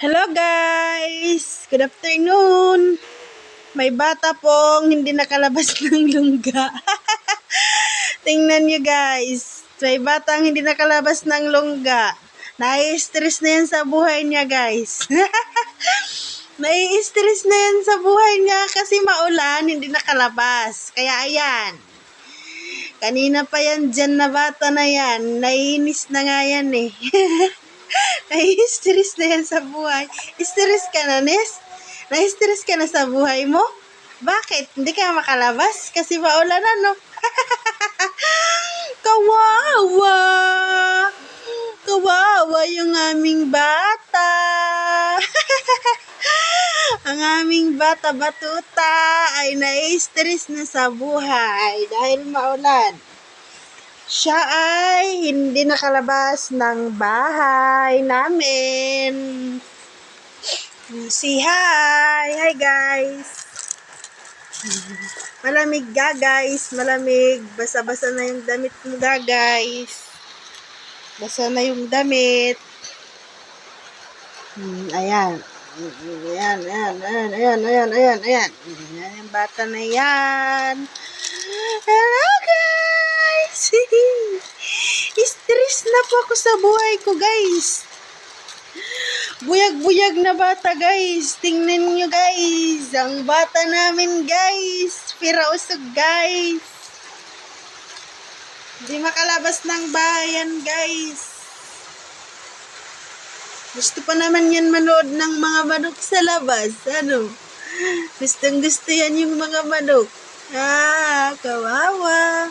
Hello guys! Good afternoon! May bata pong hindi nakalabas ng lungga. Tingnan nyo guys. May batang hindi nakalabas ng lungga. Nai-stress na yan sa buhay niya guys. Nai-stress na yan sa buhay niya kasi maulan, hindi nakalabas. Kaya ayan. Kanina pa yan dyan na bata na yan. Naiinis na nga yan eh. Nai-stress na yan sa buhay. Stress ka na, Nes? Nai-stress ka na sa buhay mo? Bakit? Hindi ka makalabas? Kasi maulan na, no? Kawawa! Kawawa yung aming bata. Ang aming bata batuta ay nai-stress na sa buhay dahil maulan. Siya ay hindi nakalabas ng bahay namin. Say hi! Hi guys! Malamig ga guys, malamig. Basa-basa na yung damit mo ga guys. Basa na yung damit. Ayan. Ayan. Ayan yung bata na yan. Hello guys! Stress na po ako sa buhay ko guys. Buyag-buyag na bata guys. Tingnan nyo guys. Ang bata namin guys. Pirausog guys. Hindi makalabas ng bayan guys. Gusto pa naman yan manood ng mga manok sa labas. Ano? Gustong gusto yan yung mga manok. Kawawa.